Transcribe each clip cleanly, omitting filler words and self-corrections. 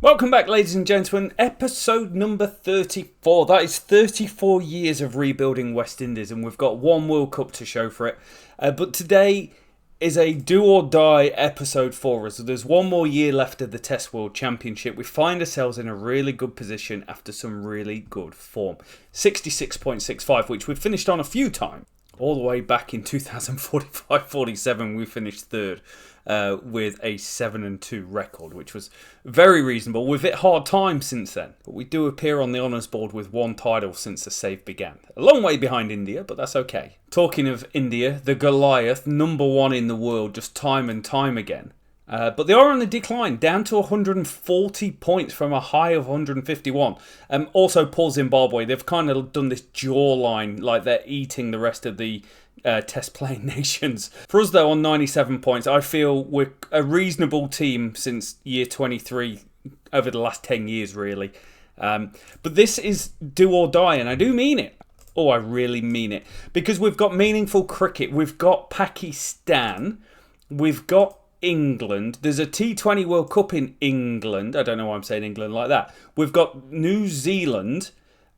Welcome back, ladies and gentlemen. Episode number 34. That is 34 years of rebuilding West Indies, and we've got one World Cup to show for it. But today is a do or die episode for us. There's one more year left of the Test World Championship. We find ourselves in a really good position after some really good form. 66.65, which we've finished on a few times. All the way back in 2045-47, we finished third with a 7-2 record, which was very reasonable. We've hit hard times since then, but we do appear on the honours board with one title since the save began. A long way behind India, but that's okay. Talking of India, the Goliath, number one in the world, just time and time again. But they are on the decline, down to 140 points from a high of 151. Also, Paul Zimbabwe, they've kind of done this jawline, like they're eating the rest of the test playing nations. For us, though, on 97 points, I feel we're a reasonable team since year 23, over the last 10 years, really. But this is do or die, and I do mean it. Oh, I really mean it. Because we've got meaningful cricket. We've got Pakistan. We've got England. There's a T20 World Cup in England. I don't know why I'm saying England like that. We've got New Zealand,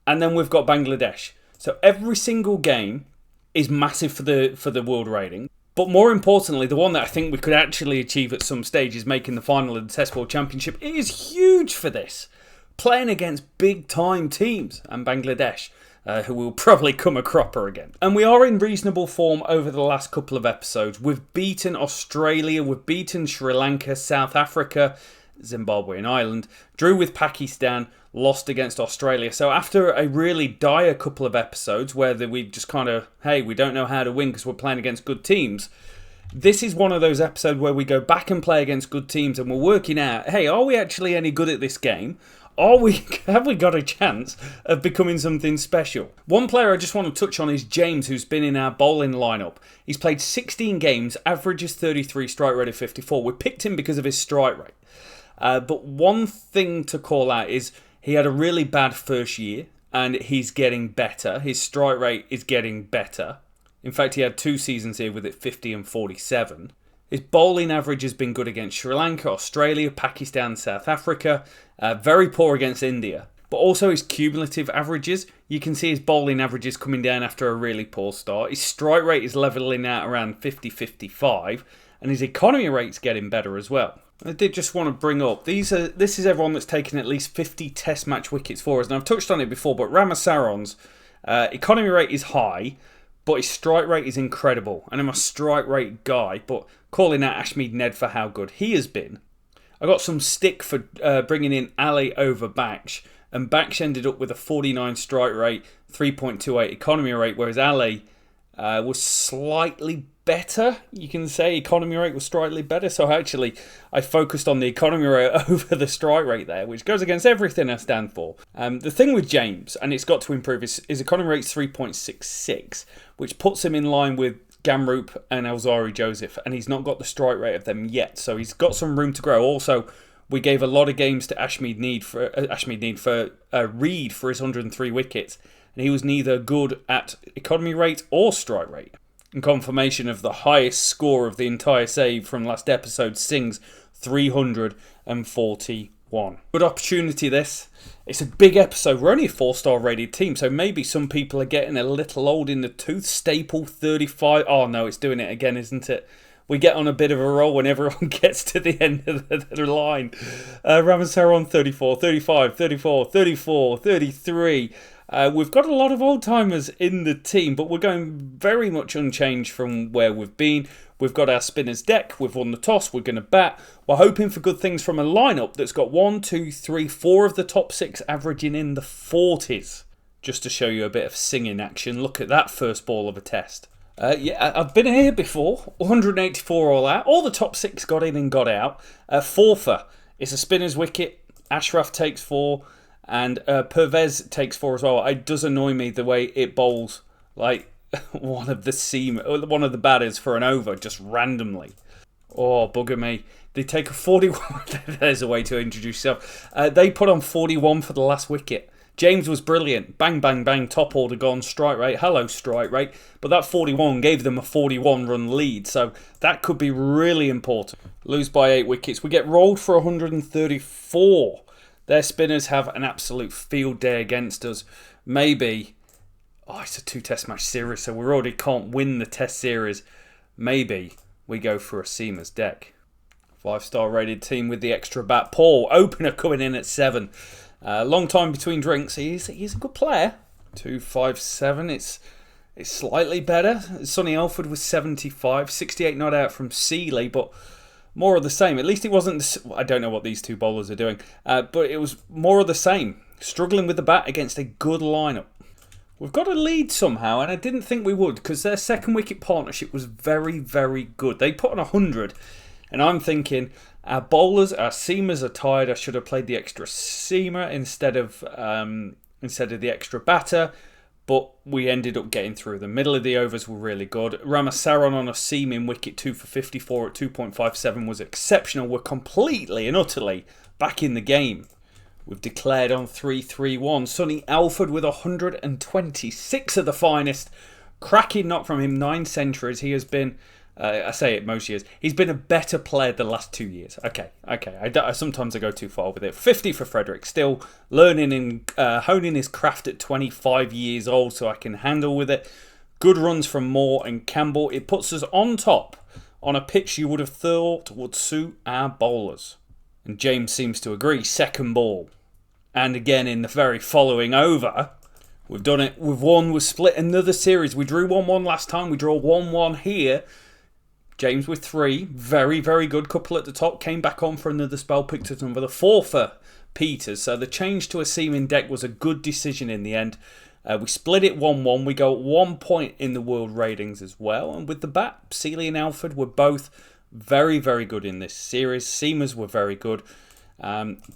and then we've got Bangladesh. So every single game is massive for the world rating. But more importantly, the one that I think we could actually achieve at some stage is making the final of the Test World Championship. It is huge for this. Playing against big time teams and Bangladesh, who will probably come a cropper again. And we are in reasonable form over the last couple of episodes. We've beaten Australia, we've beaten Sri Lanka, South Africa, Zimbabwe and Ireland, drew with Pakistan, lost against Australia. So after a really dire couple of episodes where we just kind of, hey, we don't know how to win because we're playing against good teams, this is one of those episodes where we go back and play against good teams and we're working out, hey, are we actually any good at this game? Have we got a chance of becoming something special? One player I just want to touch on is James, who's been in our bowling lineup. He's played 16 games, averages 33, strike rate of 54. We picked him because of his strike rate. But one thing to call out is he had a really bad first year and he's getting better. His strike rate is getting better. In fact, he had 2 seasons here with it 50 and 47. His bowling average has been good against Sri Lanka, Australia, Pakistan, South Africa. Very poor against India. But also his cumulative averages. You can see his bowling averages coming down after a really poor start. His strike rate is levelling out around 50-55. And his economy rate's getting better as well. I did just want to bring up, this is everyone that's taken at least 50 test match wickets for us. And I've touched on it before, but Ramasaron's economy rate is high. But his strike rate is incredible. And I'm a strike rate guy. But calling out Ashmead Ned for how good he has been. I got some stick for bringing in Ali over Baksh. And Baksh ended up with a 49 strike rate, 3.28 economy rate. Whereas Ali was slightly better. You can say economy rate was slightly better. So actually, I focused on the economy rate over the strike rate there, which goes against everything I stand for. The thing with James, and it's got to improve, is his economy rate's 3.66, which puts him in line with Gamroop and Alzari Joseph, and he's not got the strike rate of them yet. So he's got some room to grow. Also, we gave a lot of games to Ashmead Need for Reed for his 103 wickets, and he was neither good at economy rate or strike rate. In confirmation of the highest score of the entire save from last episode, Singh's 341. Good opportunity this. It's a big episode. We're only a 4-star rated team, so maybe some people are getting a little old in the tooth. Staple 35. Oh no, it's doing it again, isn't it? We get on a bit of a roll when everyone gets to the end of the line. Ramasaron 34, 35, 34, 34, 33. We've got a lot of old-timers in the team, but we're going very much unchanged from where we've been. We've got our spinner's deck, we've won the toss, we're going to bat. We're hoping for good things from a lineup that's got 1, 2, 3, 4 of the top 6 averaging in the 40s. Just to show you a bit of singing action, look at that first ball of a test. Yeah, I've been here before, 184 all out. All the top 6 got in and got out. Fourther is a spinner's wicket, Ashraf takes 4. And Pervez takes 4 as well. It does annoy me the way it bowls like one of the batters for an over just randomly. Oh, bugger me. They take a 41. There's a way to introduce yourself. They put on 41 for the last wicket. James was brilliant. Bang, bang, bang. Top order gone. Strike rate. Hello, strike rate. But that 41 gave them a 41 run lead. So that could be really important. Lose by 8 wickets. We get rolled for 134. Their spinners have an absolute field day against us. Maybe, it's a 2-test match series, so we already can't win the test series. Maybe we go for a seamer's deck. 5-star rated team with the extra bat. Paul, opener coming in at 7. Long time between drinks. He's a good player. 257. It's slightly better. Sonny Alford was 75. 68 not out from Seeley, but more of the same. At least it wasn't... I don't know what these two bowlers are doing, but it was more of the same. Struggling with the bat against a good lineup. We've got a lead somehow, and I didn't think we would, because their second wicket partnership was very, very good. They put on 100, and I'm thinking, our bowlers, our seamers are tired. I should have played the extra seamer instead of the extra batter, but we ended up getting through. The middle of the overs were really good. Ramasaran on a seaming wicket, 2 for 54 at 2.57 was exceptional. We're completely and utterly back in the game. We've declared on 3-3-1. Sonny Alford with 126 of the finest. Cracking knock from him, 9 centuries. He has been, I say it most years, he's been a better player the last 2 years. Okay. Sometimes I go too far with it. 50 for Frederick. Still learning and honing his craft at 25 years old, so I can handle with it. Good runs from Moore and Campbell. It puts us on top on a pitch you would have thought would suit our bowlers. And James seems to agree. Second ball. And again in the very following over, we've done it. We've won. We've split another series. We drew 1-1 last time. We draw 1-1 here. James with 3. Very, very good. Couple at the top. Came back on for another spell. Picked up another 4 for Peters. So the change to a seaming deck was a good decision in the end. We split it 1-1. We go at 1 point in the world ratings as well. And with the bat, Seeley and Alford were both very, very good in this series. Seamers were very good.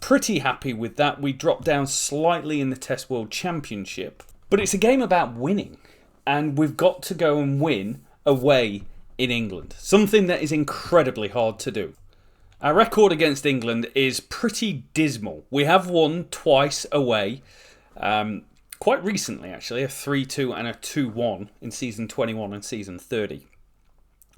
Pretty happy with that. We dropped down slightly in the Test World Championship. But it's a game about winning. And we've got to go and win away in England. Something that is incredibly hard to do. Our record against England is pretty dismal. We have won twice away. Quite recently, actually. A 3-2 and a 2-1 in season 21 and season 30.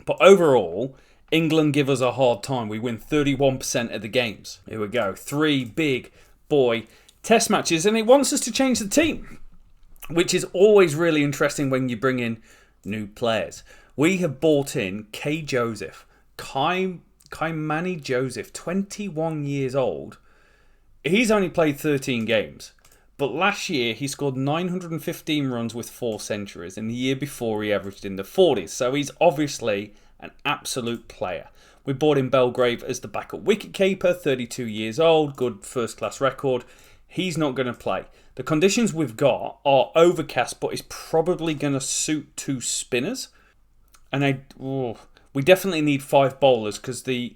But overall, England give us a hard time. We win 31% of the games. Here we go. 3 big boy test matches. And it wants us to change the team, which is always really interesting when you bring in new players. We have brought in K. Joseph. Kaimani Joseph, 21 years old. He's only played 13 games. But last year, he scored 915 runs with 4 centuries. And the year before, he averaged in the 40s. So he's obviously an absolute player. We brought in Belgrave as the backup wicketkeeper, 32 years old, good first-class record. He's not going to play. The conditions we've got are overcast, but it's probably going to suit 2 spinners. And we definitely need 5 bowlers because the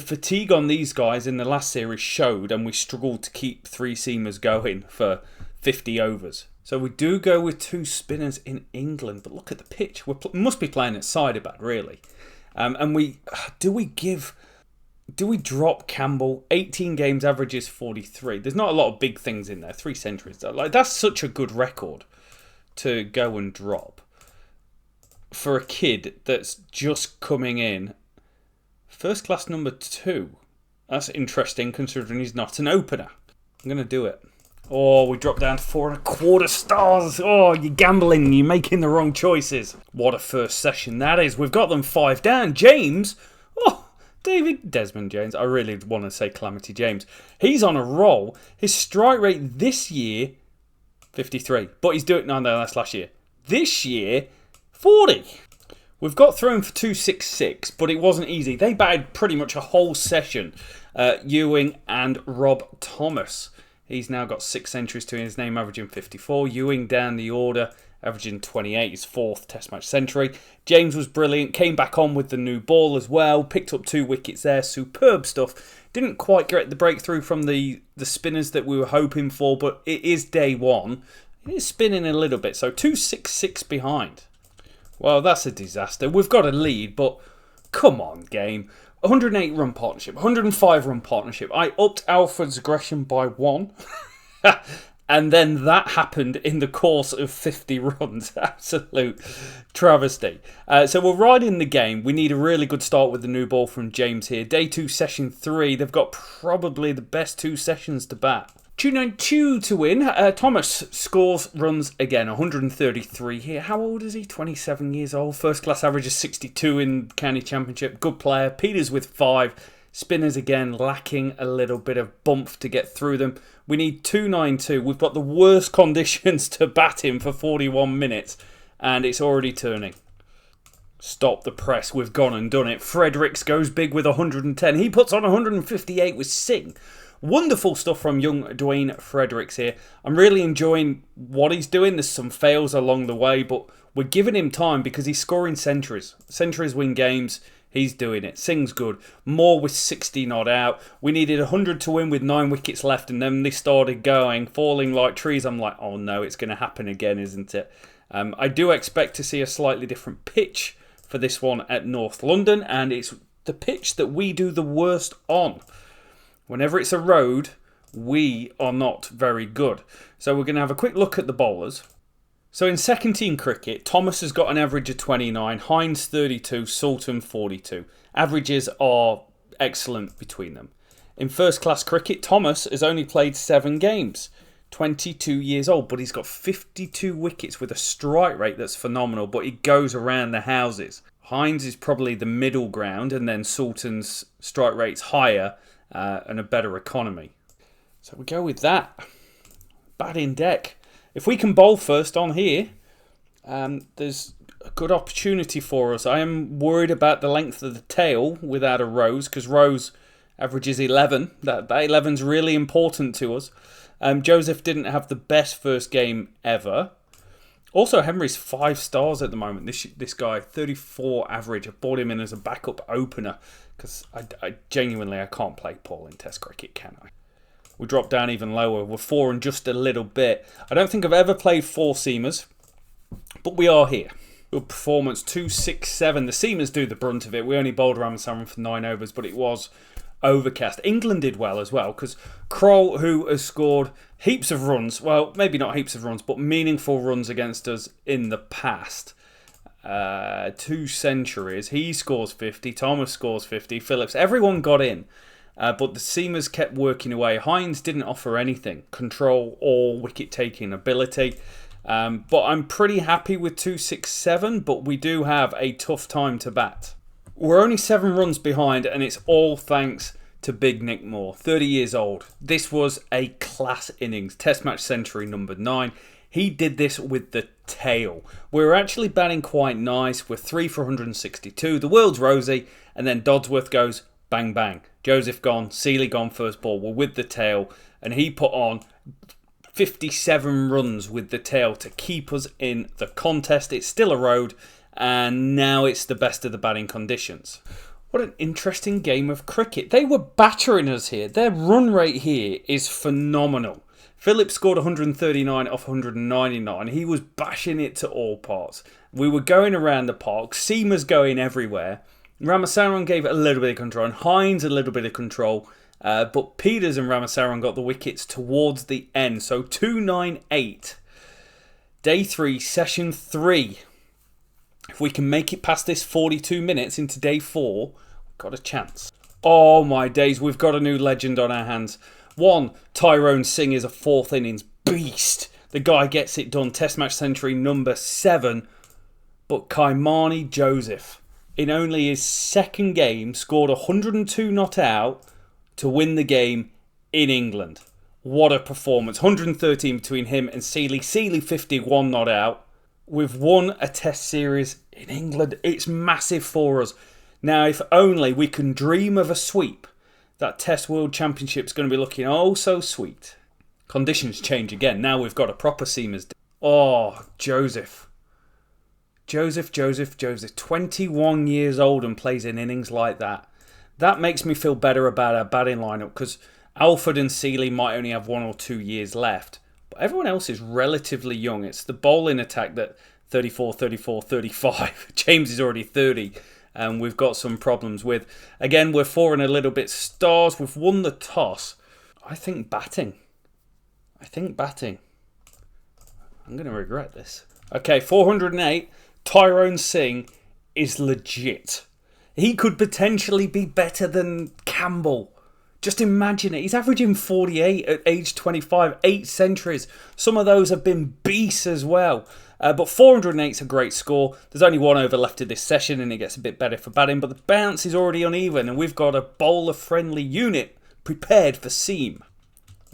fatigue on these guys in the last series showed, and we struggled to keep 3 seamers going for 50 overs. So we do go with 2 spinners in England. But look at the pitch. We must be playing at side-about, really. And do we drop Campbell? 18 games, averages 43. There's not a lot of big things in there. 3 centuries. That's such a good record to go and drop. For a kid that's just coming in. First class number 2. That's interesting considering he's not an opener. I'm going to do it. Oh, we dropped down to 4.25 stars. Oh, you're gambling. You're making the wrong choices. What a first session that is. We've got them 5 down. James. Oh, Desmond James. I really want to say Calamity James. He's on a roll. His strike rate this year, 53. But he's doing... No, that's last year. This year, 40. We've got through him for 266, but it wasn't easy. They batted pretty much a whole session. Ewing and Rob Thomas. He's now got 6 centuries to his name, averaging 54. Ewing down the order, averaging 28, his 4th Test match century. James was brilliant, came back on with the new ball as well, picked up 2 wickets there, superb stuff. Didn't quite get the breakthrough from the spinners that we were hoping for, but it is day 1. It is spinning a little bit, so 266 behind. Well, that's a disaster. We've got a lead, but come on, game. 108 run partnership, 105 run partnership. I upped Alfred's aggression by 1. And then that happened in the course of 50 runs. Absolute travesty. So we're riding the game. We need a really good start with the new ball from James here. Day 2, session 3. They've got probably the best 2 sessions to bat. 292 to win. Thomas scores runs again. 133 here. How old is he? 27 years old. First class average is 62 in county championship. Good player. Peters with 5. Spinners again lacking a little bit of bump to get through them. We need 292. We've got the worst conditions to bat in for 41 minutes. And it's already turning. Stop the press. We've gone and done it. Fredericks goes big with 110. He puts on 158 with Singh. Wonderful stuff from young Dwayne Fredericks here. I'm really enjoying what he's doing. There's some fails along the way, but we're giving him time because he's scoring centuries. Centuries win games. He's doing it. Singh's good. Moore with 60 not out. We needed 100 to win with 9 wickets left, and then they started going, falling like trees. I'm like, oh no, it's going to happen again, isn't it? I do expect to see a slightly different pitch for this one at North London, and it's the pitch that we do the worst on. Whenever it's a road, we are not very good. So we're going to have a quick look at the bowlers. So in second team cricket, Thomas has got an average of 29, Hines 32, Sultan 42. Averages are excellent between them. In first class cricket, Thomas has only played 7 games, 22 years old, but he's got 52 wickets with a strike rate that's phenomenal, but he goes around the houses. Hines is probably the middle ground, and then Sultan's strike rate's higher and a better economy. So we go with that. Batting deck. If we can bowl first on here, there's a good opportunity for us. I am worried about the length of the tail without a Rose, because Rose averages 11. That 11's really important to us. Joseph didn't have the best first game ever. Also, Henry's 5 stars at the moment. This guy, 34 average. I brought him in as a backup opener because I genuinely can't play Paul in Test cricket, can I? We dropped down even lower. We're 4 and just a little bit. I don't think I've ever played 4 seamers, but we are here. Good performance, 267. The seamers do the brunt of it. We only bowled Ramaswamy for 9 overs, but it was overcast. England did well as well, because Kroll, who has scored heaps of runs, well, maybe not heaps of runs, but meaningful runs against us in the past. 2 centuries. He scores 50. Thomas scores 50. Phillips. Everyone got in. But the seamers kept working away. Hines didn't offer anything. Control or wicket-taking ability. But I'm pretty happy with 267, but we do have a tough time to bat. We're only 7 runs behind, and it's all thanks to Big Nick Moore, 30 years old. This was a class innings. Test match century number 9. He did this with the tail. We were actually batting quite nice. We're 3 for 162. The world's rosy, and then Dodsworth goes bang bang. Joseph gone, Seeley gone first ball. We're with the tail, and he put on 57 runs with the tail to keep us in the contest. It's still a road, and now it's the best of the batting conditions. What an interesting game of cricket. They were battering us here. Their run rate here is phenomenal. Phillips scored 139 off 199. He was bashing it to all parts. We were going around the park. Seamers going everywhere. Ramaswamy gave it a little bit of control, and Hines a little bit of control. But Peters and Ramaswamy got the wickets towards the end. So 298. Day 3, session 3. If we can make it past this 42 minutes into day 4, we've got a chance. Oh my days, we've got a new legend on our hands. 1, Tyrone Singh is a 4th innings beast. The guy gets it done. Test match century number 7. But Kaimani Joseph, in only his 2nd game, scored 102 not out to win the game in England. What a performance. 113 between him and Seeley. Seeley 51 not out. We've won a test series in England. It's massive for us. Now, if only we can dream of a sweep, that Test World Championship's going to be looking oh so sweet. Conditions change again. Now we've got a proper seamers. Oh, Joseph. Joseph, 21 years old and plays in innings like that. That makes me feel better about our batting lineup, because Alford and Seeley might only have 1 or 2 years left. But everyone else is relatively young. It's the bowling attack that 34, 35. James is already 30. And we've got some problems with. Again, we're 4 and a little bit stars. We've won the toss. I think batting. I think batting. I'm going to regret this. Okay, 408. Tyrone Singh is legit. He could potentially be better than Campbell. Just imagine it. He's averaging 48 at age 25, 8 centuries. Some of those have been beasts as well. But 408 is a great score. There's only 1 over left of this session and it gets a bit better for batting. But the bounce is already uneven and we've got a bowler-friendly unit prepared for seam.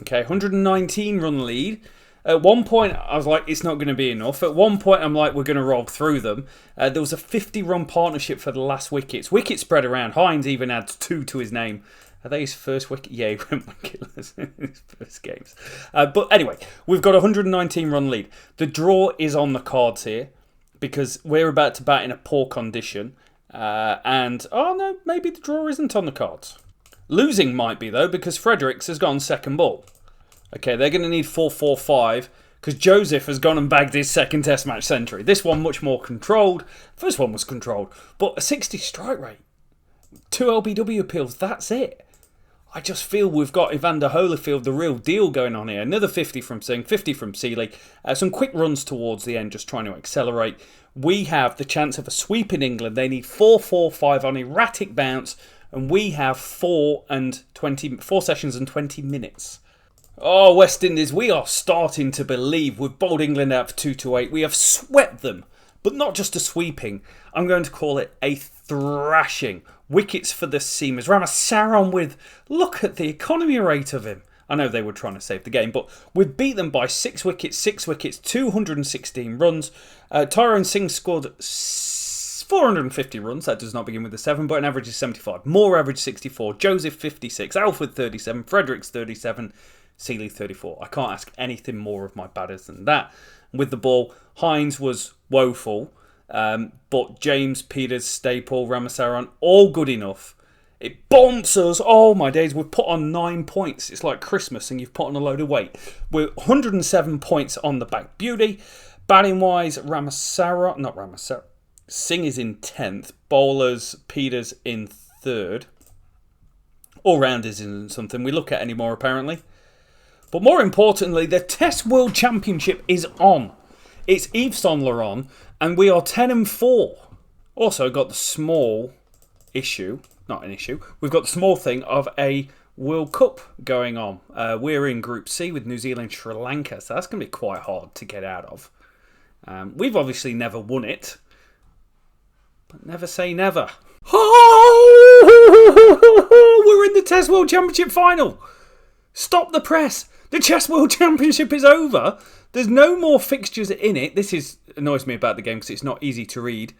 Okay, 119 run lead. At one point, I was like, it's not going to be enough. At one point, I'm like, we're going to roll through them. There was a 50-run partnership for the last wickets. Wickets spread around. Hines even adds 2 to his name. Are they his first wicket? Yeah, he went wicketless in his first games. But anyway, we've got a 119 run lead. The draw is on the cards here because we're about to bat in a poor condition. Oh no, maybe the draw isn't on the cards. Losing might be though because Fredericks has gone second ball. Okay, they're going to need 4-4-5 because Joseph has gone and bagged his second test match century. This one much more controlled. First one was controlled, but a 60 strike rate. 2 LBW appeals, that's it. I just feel we've got Evander Holyfield, the real deal going on here. Another 50 from Singh, 50 from Seeley. Some quick runs towards the end, just trying to accelerate. We have the chance of a sweep in England. They need 4-4-5 on erratic bounce, and we have 4 sessions and 20 minutes. Oh, West Indies, we are starting to believe. We've bowled England out for 2-8. We have swept them, but not just a sweeping. I'm going to call it a thrashing. Wickets for the seamers. Ramasaran with, look at the economy rate of him. I know they were trying to save the game, but we've beat them by 6 wickets, 216 runs. Tyrone Singh scored 450 runs. That does not begin with a 7, but an average is 75. Moore average 64. Joseph 56. Alford 37. Fredericks 37. Seeley 34. I can't ask anything more of my batters than that. With the ball, Hines was woeful. But James, Peters, Staple, Ramasaran, all good enough. It bumps us. Oh my days, we've put on 9 points. It's like Christmas and you've put on a load of weight. We're 107 points on the back beauty. Batting wise, Singh is in 10th. Bowlers, Peters in 3rd. All rounders isn't something we look at anymore apparently. But more importantly, the Test World Championship is on. It's Yves Saint Laurent, and we are 10-4. Also got the small issue, not an issue, we've got the small thing of a World Cup going on. We're in Group C with New Zealand, Sri Lanka, so that's going to be quite hard to get out of. We've obviously never won it, but never say never. Oh, we're in the Test World Championship final. Stop the press. The Chess World Championship is over. There's no more fixtures in it. This annoys me about the game because it's not easy to read.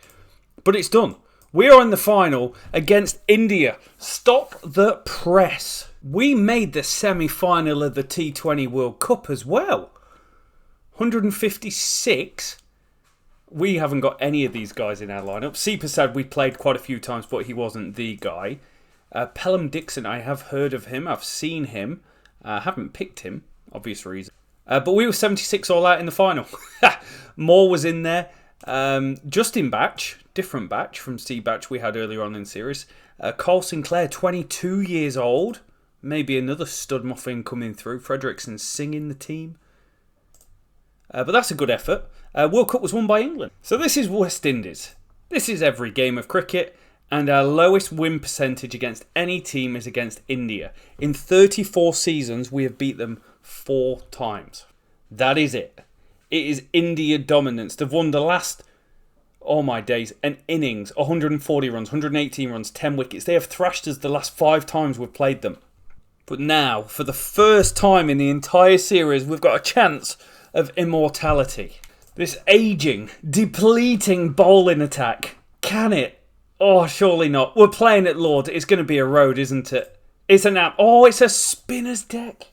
But it's done. We are in the final against India. Stop the press. We made the semi-final of the T20 World Cup as well. 156. We haven't got any of these guys in our lineup. C Prasad we played quite a few times, but he wasn't the guy. Pelham Dixon, I have heard of him. I've seen him. Haven't picked him, obvious reason. But we were 76 all out in the final. Moore was in there. Justin Batch, different Batch from C Batch we had earlier on in the series. Carl Sinclair, 22 years old. Maybe another stud muffin coming through. Fredericks singing the team. But that's a good effort. World Cup was won by England. So this is West Indies. This is every game of cricket. And our lowest win percentage against any team is against India. In 34 seasons, we have beat them 4 times. That is it. It is India dominance. They've won the last, oh my days, an innings, 140 runs, 118 runs, 10 wickets. They have thrashed us the last 5 times we've played them. But now, for the first time in the entire series, we've got a chance of immortality. This ageing, depleting bowling attack. Can it? Oh, surely not. We're playing at Lord. It's going to be a road, isn't it? It's an app. Oh, it's a spinner's deck.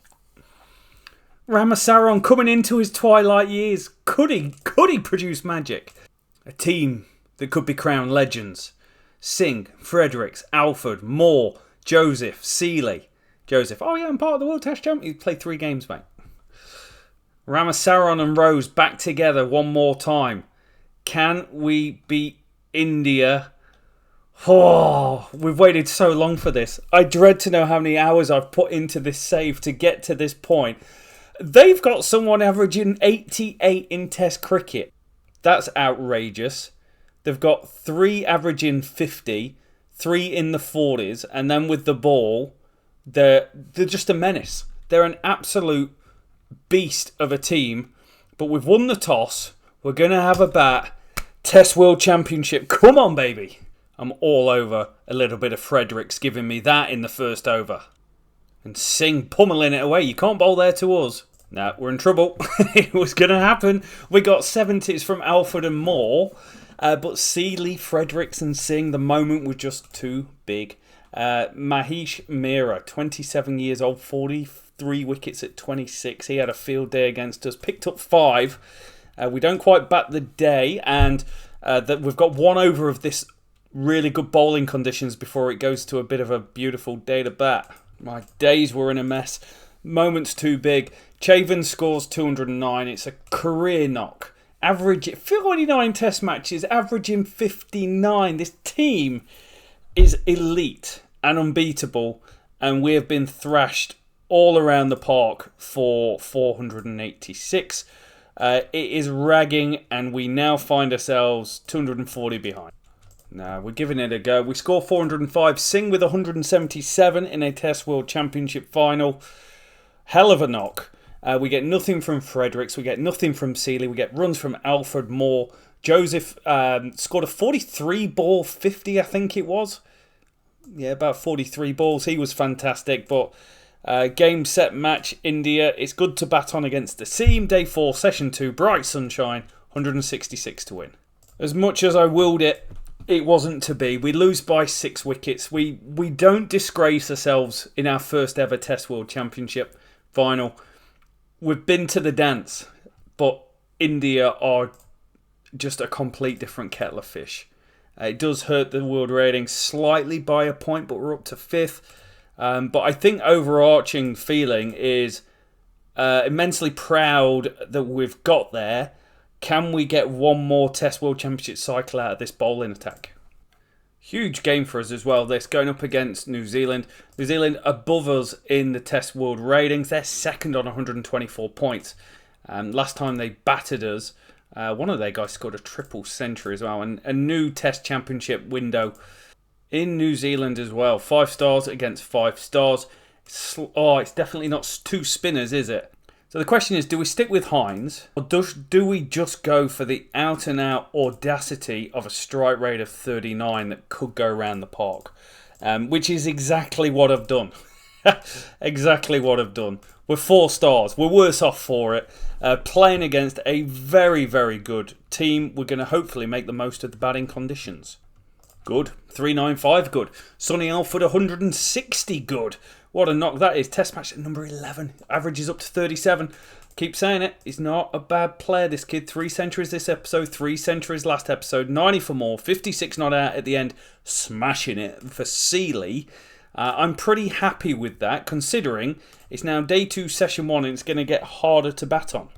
Ramasaran coming into his twilight years. Could he produce magic? A team that could be crowned legends. Singh, Fredericks, Alford, Moore, Joseph, Seeley. Joseph, oh yeah, I'm part of the World Test Champion. He played 3 games, mate. Ramasaran and Rose back together one more time. Can we beat India? Oh, we've waited so long for this. I dread to know how many hours I've put into this save to get to this point. They've got someone averaging 88 in Test cricket. That's outrageous. They've got 3 averaging 50, 3 in the 40s, and then with the ball, they're just a menace. They're an absolute beast of a team. But we've won the toss. We're going to have a bat. Test World Championship. Come on, baby. I'm all over a little bit of Fredericks giving me that in the first over. And Singh pummeling it away. You can't bowl there to us. Nah, we're in trouble. It was going to happen. We got 70s from Alford and Moore. But Seeley, Fredericks and Singh, the moment was just too big. Mahesh Mehra, 27 years old, 43 wickets at 26. He had a field day against us. Picked up 5. We don't quite bat the day. And that we've got 1 over of this really good bowling conditions before it goes to a bit of a beautiful day to bat. My days were in a mess. Moments too big. Chavin scores 209. It's a career knock. Average 49 test matches, averaging 59. This team is elite and unbeatable. And we have been thrashed all around the park for 486. It is ragging and we now find ourselves 240 behind. Now, we're giving it a go. We score 405. Singh with 177 in a Test World Championship final. Hell of a knock. We get nothing from Fredericks. We get nothing from Seeley. We get runs from Alfred Moore. Joseph scored a 43 ball 50, I think it was. Yeah, about 43 balls. He was fantastic. But game, set, match, India. It's good to bat on against the seam. Day 4, session 2, bright sunshine. 166 to win. As much as I willed it, it wasn't to be. We lose by 6 wickets. We don't disgrace ourselves in our first ever Test World Championship final. We've been to the dance, but India are just a complete different kettle of fish. It does hurt the world rating slightly by a point, but we're up to 5th. But I think overarching feeling is immensely proud that we've got there. Can we get 1 more Test World Championship cycle out of this bowling attack? Huge game for us as well, this, going up against New Zealand. New Zealand above us in the Test World ratings. They're second on 124 points. Last time they battered us, one of their guys scored a triple century as well. And a new Test Championship window in New Zealand as well. 5 stars against 5 stars. It's definitely not 2 spinners, is it? So the question is, do we stick with Hines or do we just go for the out-and-out audacity of a strike rate of 39 that could go around the park? Which is exactly what I've done. Exactly what I've done. We're 4 stars. We're worse off for it. Playing against a very, very good team. We're going to hopefully make the most of the batting conditions. Good. 395, good. Sonny Alford, 160, good. What a knock that is. Test match at number 11. Averages up to 37. Keep saying it. He's not a bad player, this kid. 3 centuries this episode. 3 centuries last episode. 90 for more. 56 not out at the end. Smashing it for Seeley. I'm pretty happy with that, considering it's now day 2, session 1, and it's going to get harder to bat on.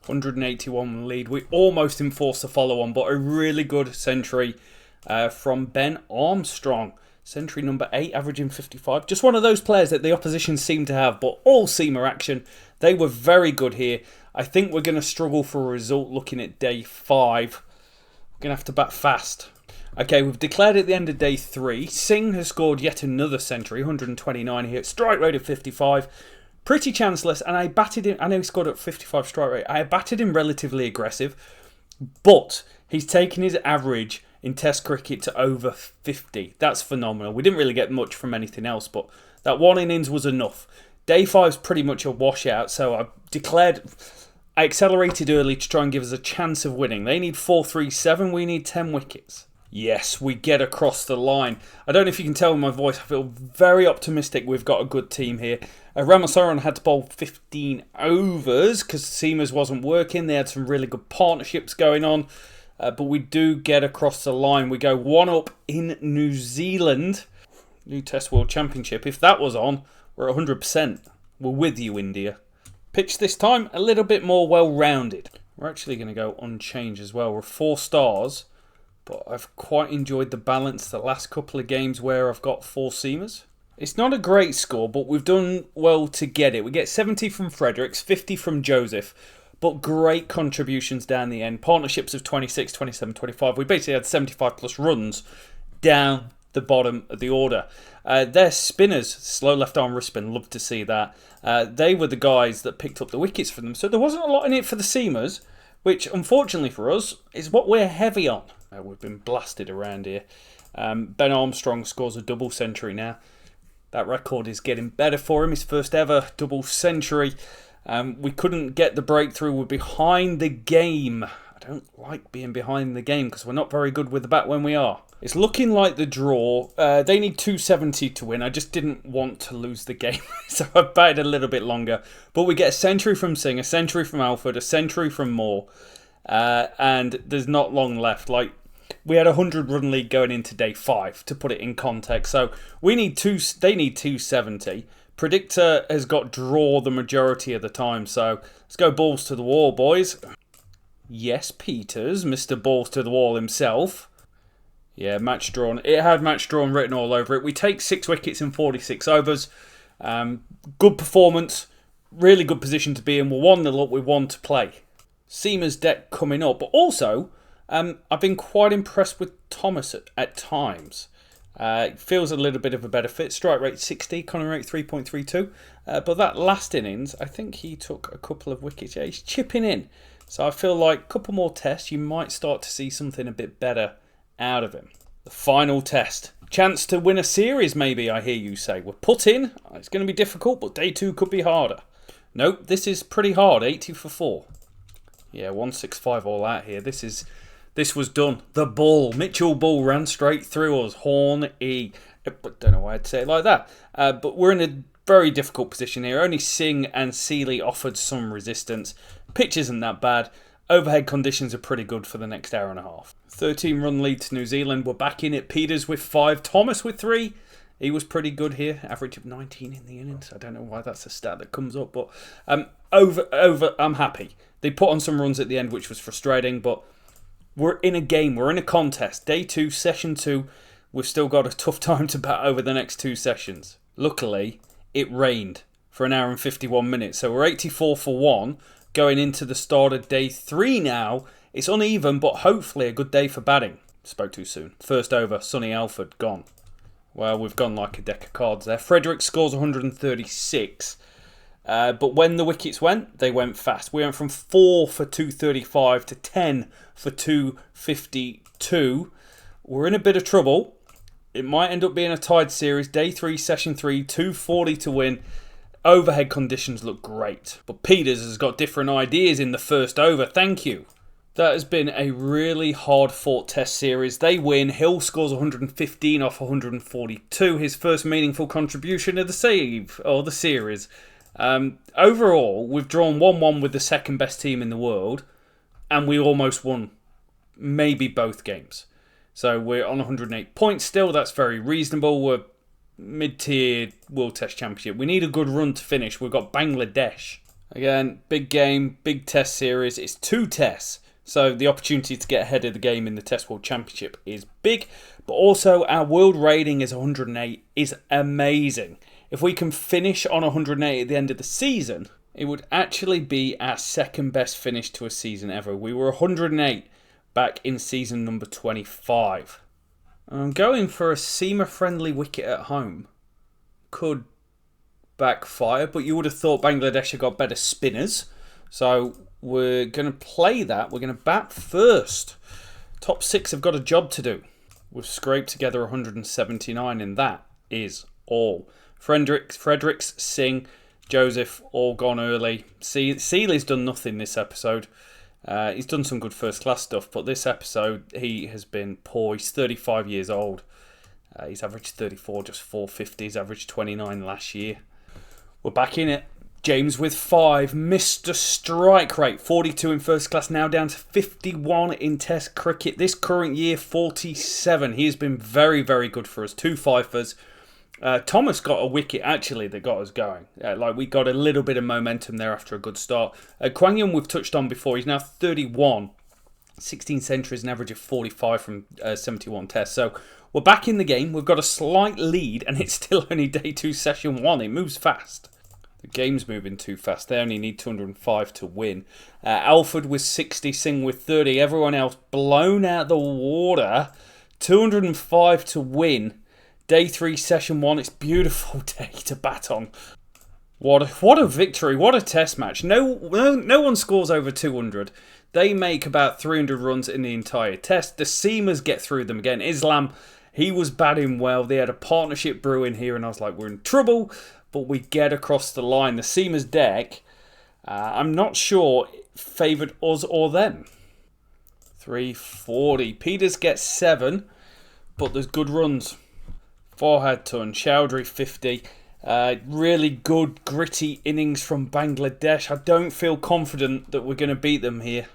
181 lead. We almost enforced the follow-on, but a really good century from Ben Armstrong. Century number 8, averaging 55. Just one of those players that the opposition seem to have, but all seamer action. They were very good here. I think we're going to struggle for a result looking at day 5. We're going to have to bat fast. Okay, we've declared at the end of day 3. Singh has scored yet another century, 129 here. Strike rate of 55. Pretty chanceless, and I batted him. I know he scored at 55 strike rate. I batted him relatively aggressive, but he's taken his average in Test cricket to over 50. That's phenomenal. We didn't really get much from anything else, but that 1 innings was enough. Day 5 is pretty much a washout, so I accelerated early to try and give us a chance of winning. They need 437, we need 10 wickets. Yes, we get across the line. I don't know if you can tell in my voice, I feel very optimistic we've got a good team here. Ramasaran had to bowl 15 overs because seamers wasn't working. They had some really good partnerships going on. But we do get across the line. We go 1 up in New Zealand. New Test World Championship. If that was on, we're 100%. We're with you, India. Pitch this time a little bit more well-rounded. We're actually going to go unchanged as well. We're 4 stars. But I've quite enjoyed the balance the last couple of games where I've got 4 seamers. It's not a great score, but we've done well to get it. We get 70 from Fredericks, 50 from Joseph, but great contributions down the end. Partnerships of 26, 27, 25. We basically had 75 plus runs down the bottom of the order. Their spinners, slow left arm wrist spin, love to see that. They were the guys that picked up the wickets for them. So there wasn't a lot in it for the seamers, which unfortunately for us is what we're heavy on. We've been blasted around here. Ben Armstrong scores a double century now. That record is getting better for him. His first ever double century. We couldn't get the breakthrough. We're behind the game. I don't like being behind the game because we're not very good with the bat when we are. It's looking like the draw. They need 270 to win. I just didn't want to lose the game, so I batted a little bit longer. But we get a century from Singh, a century from Alford, a century from Moore, and there's not long left. Like, we had a 100-run lead going into day 5, to put it in context. So we need they need 270. Predictor has got draw the majority of the time. So let's go balls to the wall, boys. Yes, Peters, Mr. Balls to the wall himself. Yeah, match drawn. It had match drawn written all over it. We take 6 wickets in 46 overs. Good performance. Really good position to be in. We're 1-0 up. We want to play. Seamer's deck coming up. But also, I've been quite impressed with Thomas at times. It feels a little bit of a better fit. Strike rate 60, corner rate 3.32. But that last innings, I think he took a couple of wickets. Yeah, he's chipping in. So I feel like a couple more tests, you might start to see something a bit better out of him. The final test. Chance to win a series, maybe, I hear you say. We're put in. It's going to be difficult, but day 2 could be harder. Nope, this is pretty hard. 80 for 4. Yeah, 165 all out here. This was done. The ball. Mitchell Bull ran straight through us. Horn E. Don't know why I'd say it like that. But we're in a very difficult position here. Only Singh and Seeley offered some resistance. Pitch isn't that bad. Overhead conditions are pretty good for the next hour and a half. 13-run lead to New Zealand. We're back in it. Peters with 5. Thomas with 3. He was pretty good here. Average of 19 in the innings. I don't know why that's a stat that comes up. But I'm happy. They put on some runs at the end, which was frustrating. But we're in a game. We're in a contest. Day 2, session 2. We've still got a tough time to bat over the next 2 sessions. Luckily, it rained for an hour and 51 minutes. So we're 84 for 1. Going into the start of day 3 now. It's uneven, but hopefully a good day for batting. Spoke too soon. First over, Sonny Alford, gone. Well, we've gone like a deck of cards there. Frederick scores 136. But when the wickets went, they went fast. We went from 4 for 235 to 10 for 252. We're in a bit of trouble. It might end up being a tied series. Day 3, session 3, 240 to win. Overhead conditions look great. But Peters has got different ideas in the first over. Thank you. That has been a really hard-fought test series. They win. Hill scores 115 off 142. His first meaningful contribution of the series. Overall, we've drawn 1-1 with the second best team in the world. And we almost won maybe both games. So we're on 108 points still. That's very reasonable. We're mid-tier World Test Championship. We need a good run to finish. We've got Bangladesh. Again, big game, big test series. It's 2 tests. So the opportunity to get ahead of the game in the Test World Championship is big. But also our world rating is 108 is amazing. If we can finish on 108 at the end of the season, it would actually be our second best finish to a season ever. We were 108 back in season number 25. I'm going for a seamer-friendly wicket at home. Could backfire, but you would have thought Bangladesh have got better spinners. So we're going to play that. We're going to bat first. Top 6 have got a job to do. We've scraped together 179, and that is all. Fredericks, Singh, Joseph, all gone early. Seeley's done nothing this episode. He's done some good first-class stuff, but this episode, he has been poor. He's 35 years old. He's averaged 34, just 450. He's averaged 29 last year. We're back in it. James with 5. Mr. Strike Rate, 42 in first class, now down to 51 in Test cricket. This current year, 47. He has been very, very good for us. 2 fifers. Thomas got a wicket, actually, that got us going. We got a little bit of momentum there after a good start. Kwang Yun we've touched on before. He's now 31. 16 centuries, an average of 45 from 71 tests. So We're back in the game. We've got a slight lead, and it's still only day 2, session 1. It moves fast. The game's moving too fast. They only need 205 to win. Alfred with 60, Singh with 30. Everyone else blown out the water. 205 to win. Day 3, session 1. It's a beautiful day to bat on. What a victory. What a test match. No one scores over 200. They make about 300 runs in the entire test. The seamers get through them again. Islam, he was batting well. They had a partnership brewing here, and I was like, we're in trouble. But we get across the line. The seamers deck, I'm not sure, favoured us or them. 340. Peters gets 7, but there's good runs. Farhad ton, Chowdhury 50. Really good, gritty innings from Bangladesh. I don't feel confident that we're going to beat them here.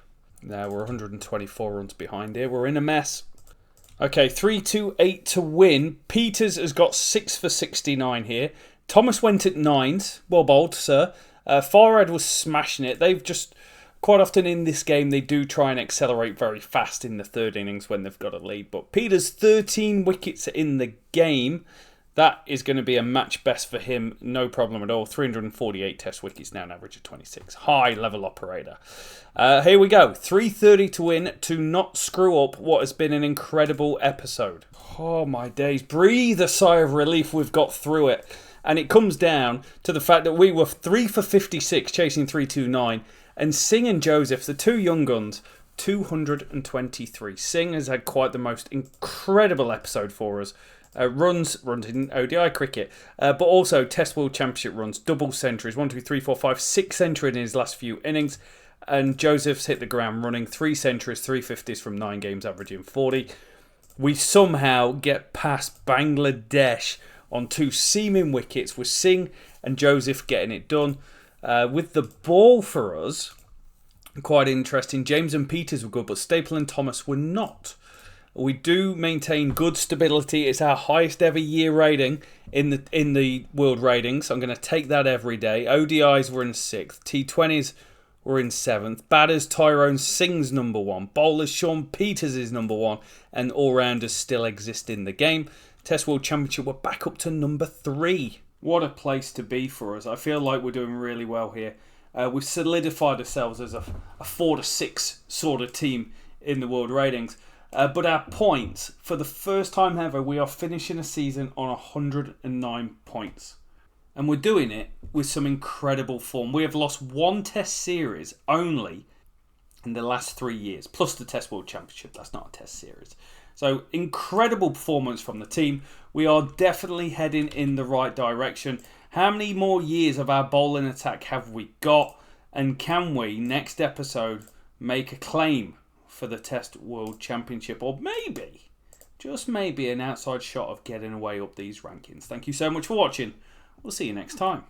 No, we're 124 runs behind here. We're in a mess. Okay, 328 to win. Peters has got 6 for 69 here. Thomas went at 9s. Well bowled, sir. Farhad was smashing it. They've just, quite often in this game, they do try and accelerate very fast in the third innings when they've got a lead. But Peters, 13 wickets in the game. That is going to be a match best for him. No problem at all. 348 test wickets now, an average of 26. High level operator. Here we go. 330 to win to not screw up what has been an incredible episode. Oh my days. Breathe a sigh of relief. We've got through it. And it comes down to the fact that we were 3 for 56 chasing 329. And Singh and Joseph, the two young guns, 223. Singh has had quite the most incredible episode for us. Runs in ODI cricket, but also Test World Championship runs, double centuries, 1, 2, 3, 4, 5, 6 centuries in his last few innings. And Joseph's hit the ground running, 3 centuries, 350s from 9 games, averaging 40. We somehow get past Bangladesh on 2 seaming wickets with Singh and Joseph getting it done. With the ball for us, quite interesting. James and Peters were good, but Staple and Thomas were not. We do maintain good stability. It's our highest ever year rating in the world ratings. I'm going to take that every day. ODIs were in 6th. T20s were in 7th. Batters, Tyrone Singh's number 1. Bowlers, Sean Peters is number 1. And all-rounders still exist in the game. Test World Championship, we're back up to number 3. What a place to be for us. I feel like we're doing really well here. We've solidified ourselves as a 4 to 6 sort of team in the world ratings. But our points, for the first time ever, we are finishing a season on 109 points. And we're doing it with some incredible form. We have lost 1 test series only in the last 3 years, plus the Test World Championship. That's not a test series. So incredible performance from the team. We are definitely heading in the right direction. How many more years of our bowling attack have we got? And can we, next episode, make a claim for the Test World Championship, or maybe, just maybe, an outside shot of getting away up these rankings? Thank you so much for watching. We'll see you next time.